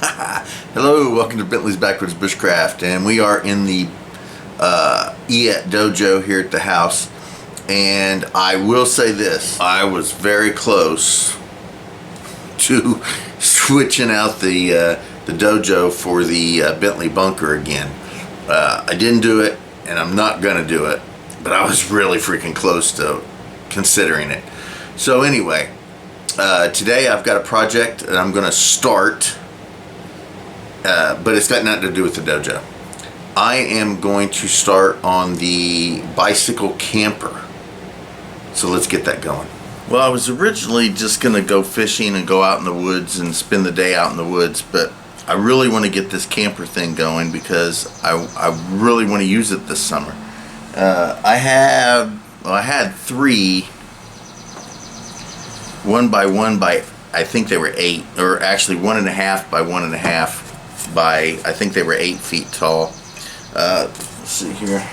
Hello, welcome to Bentley's Backwoods Bushcraft, and we are in the dojo here at the house. And I will say this, I was very close to switching out the dojo for the Bentley bunker again. I didn't do it, and I'm not gonna do it, but I was really freaking close to considering it. So anyway, today I've got a project that I'm gonna start, but it's got nothing to do with the dojo. I am going to start on the bicycle camper. So let's get that going. Well, I was originally just gonna go fishing and go out in the woods and spend the day out in the woods, but I really want to get this camper thing going because I really want to use it this summer. I had three 1x1 by, I think they were 8, or actually 1.5 by 1.5 by, I think they were 8 feet tall. Let's see here.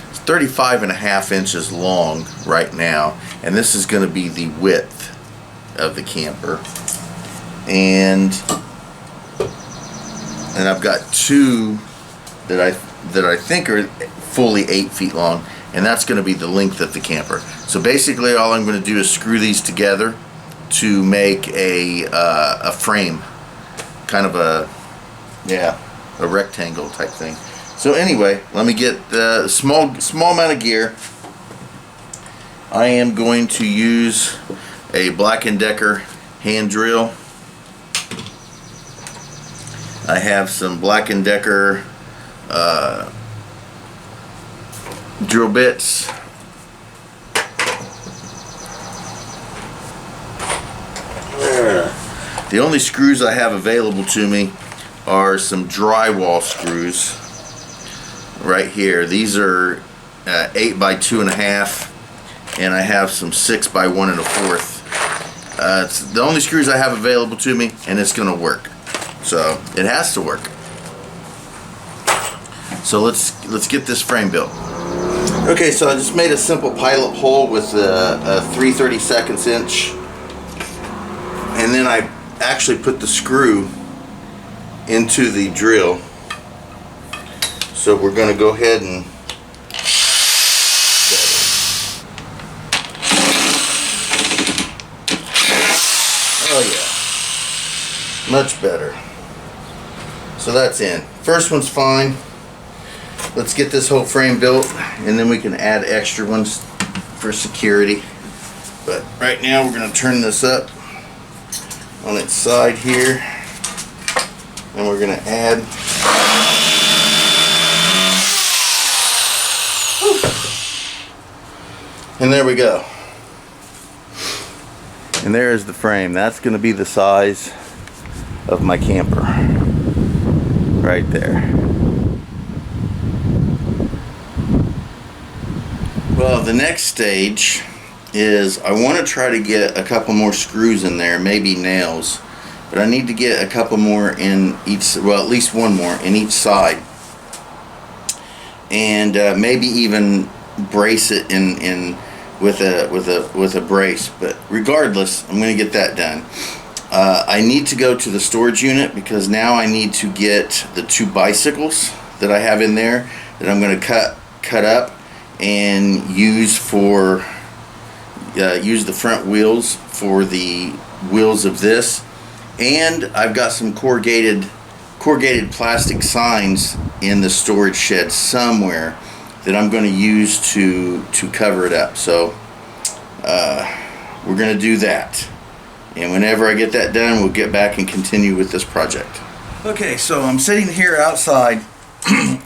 It's 35.5 inches long right now, and this is going to be the width of the camper. And I've got two that I think are fully 8 feet long, and that's going to be the length of the camper. So basically all I'm going to do is screw these together to make a frame, kind of a rectangle type thing. So anyway, let me get the small amount of gear. I am going to use a Black & Decker hand drill. I have some Black & Decker drill bits. The only screws I have available to me are some drywall screws right here. These are 8 by 2.5, and I have some 6 by 1.25. It's the only screws I have available to me, and it's gonna work. So it has to work. So let's get this frame built. Okay, so I just made a simple pilot hole with a 3/32 inch, and then I actually put the screw into the drill. So we're going to go ahead and oh yeah, much better. So that's in. First one's fine. Let's get this whole frame built, and then we can add extra ones for security. But right now we're going to turn this up on its side here, and we're going to add and there we go. And there's the frame. That's going to be the size of my camper right there. Well, the next stage is I want to try to get a couple more screws in there, maybe nails, but I need to get a couple more in each, well, at least one more in each side, and maybe even brace it in with a brace. But regardless, I'm going to get that done. I need to go to the storage unit because now I need to get the 2 bicycles that I have in there that I'm going to cut up and use for use the front wheels for the wheels of this. And I've got some corrugated plastic signs in the storage shed somewhere that I'm going to use to cover it up. So we're going to do that, and whenever I get that done, we'll get back and continue with this project. Okay, so I'm sitting here outside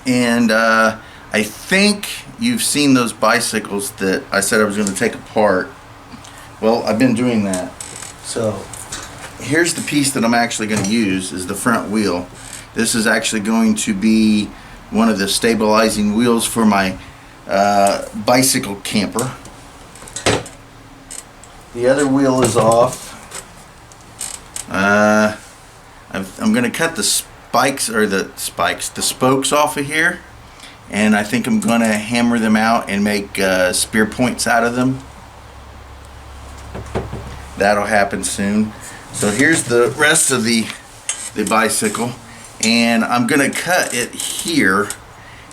and I think you've seen those bicycles that I said I was going to take apart. Well, I've been doing that. So here's the piece that I'm actually going to use, is the front wheel. This is actually going to be one of the stabilizing wheels for my bicycle camper. The other wheel is off. I'm going to cut the spokes off of here, and I think I'm going to hammer them out and make spear points out of them. that'll happen soon. So here's the rest of the bicycle, and I'm gonna cut it here,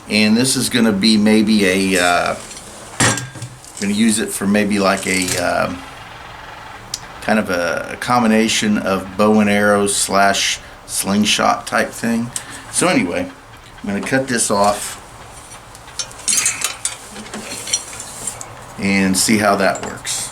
and this is gonna be maybe a I'm gonna use it for maybe like a kind of a combination of bow and arrows slash slingshot type thing. So anyway, I'm gonna cut this off and see how that works.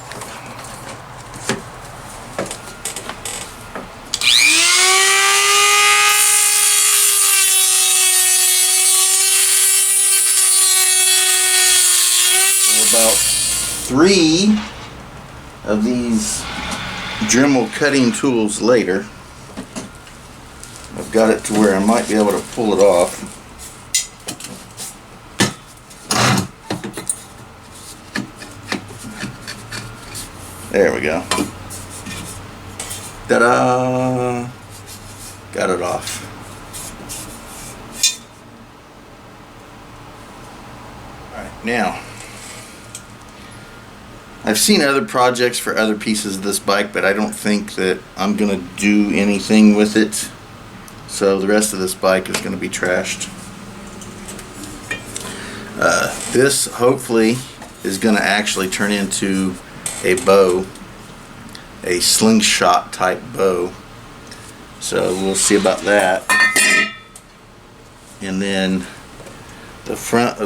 About 3 of these Dremel cutting tools later, I've got it to where I might be able to pull it off. There we go. Ta-da! Got it off. Alright, now I've seen other projects for other pieces of this bike, but I don't think that I'm going to do anything with it. So the rest of this bike is going to be trashed. This hopefully is going to actually turn into a bow, a slingshot type bow. So we'll see about that. And then the front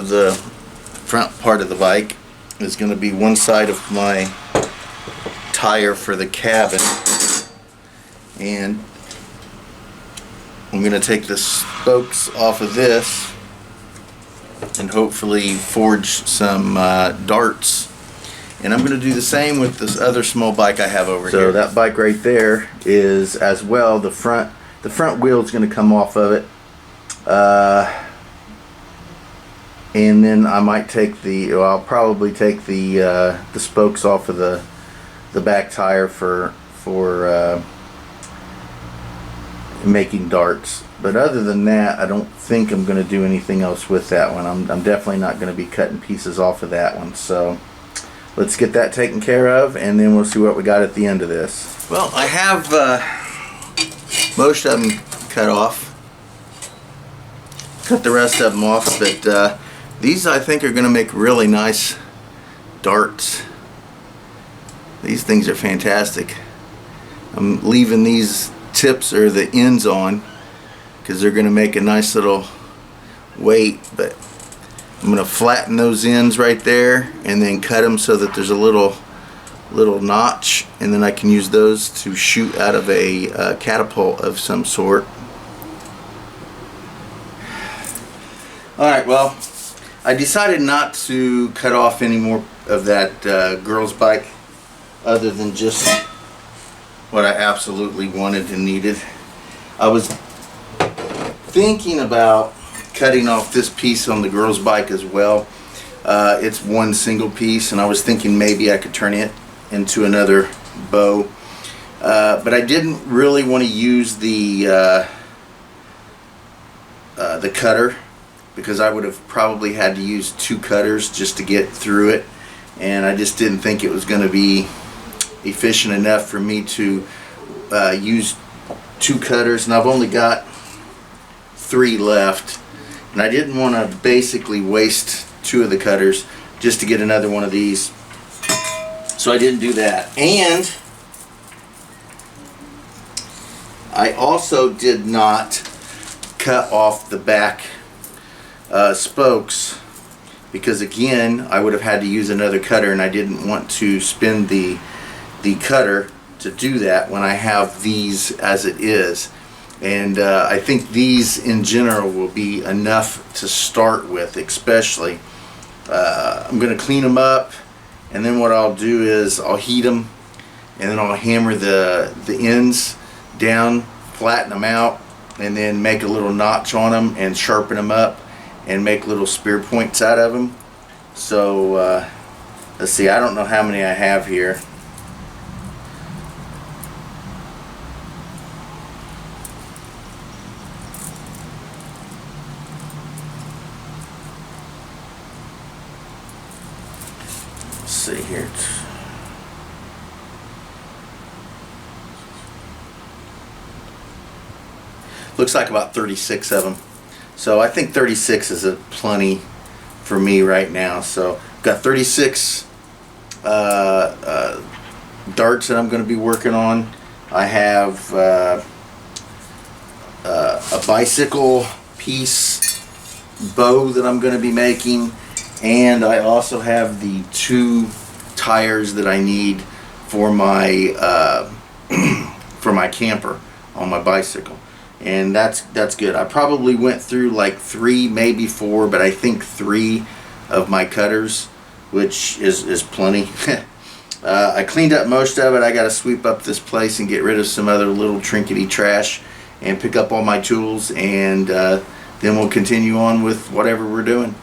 part of the bike is going to be one side of my tire for the cabin, and I'm going to take the spokes off of this and hopefully forge some darts, and I'm going to do the same with this other small bike I have over here. So that bike right there is as well, the front wheel is going to come off of it. And then I might take I'll probably take the spokes off of the back tire for making darts. But other than that, I don't think I'm going to do anything else with that one. I'm definitely not going to be cutting pieces off of that one. So let's get that taken care of, and then we'll see what we got at the end of this. Well, I have most of them cut off. Cut the rest of them off, but these I think are going to make really nice darts. These things are fantastic. I'm leaving these tips or the ends on because they're going to make a nice little weight, but I'm going to flatten those ends right there and then cut them so that there's a little notch, and then I can use those to shoot out of a catapult of some sort. Alright, well, I decided not to cut off any more of that girl's bike other than just what I absolutely wanted and needed. I was thinking about cutting off this piece on the girl's bike as well. It's one single piece, and I was thinking maybe I could turn it into another bow. But I didn't really want to use the cutter, because I would have probably had to use 2 cutters just to get through it, and I just didn't think it was going to be efficient enough for me to use 2 cutters, and I've only got 3 left, and I didn't want to basically waste 2 of the cutters just to get another one of these, so I didn't do that. And I also did not cut off the back spokes, because again I would have had to use another cutter, and I didn't want to spin the cutter to do that when I have these as it is. And I think these in general will be enough to start with. Especially I'm going to clean them up, and then what I'll do is I'll heat them, and then I'll hammer the ends down, flatten them out, and then make a little notch on them and sharpen them up and make little spear points out of them. So let's see, I don't know how many I have here. Let's see here. Looks like about 36 of them. So I think 36 is a plenty for me right now. So got 36 darts that I'm going to be working on. I have a bicycle piece bow that I'm going to be making, and I also have the 2 tires that I need for my for my camper on my bicycle, and that's good. I probably went through like 3, maybe 4, but I think 3 of my cutters, which is plenty. I cleaned up most of it. I got to sweep up this place and get rid of some other little trinkety trash and pick up all my tools, and then we'll continue on with whatever we're doing.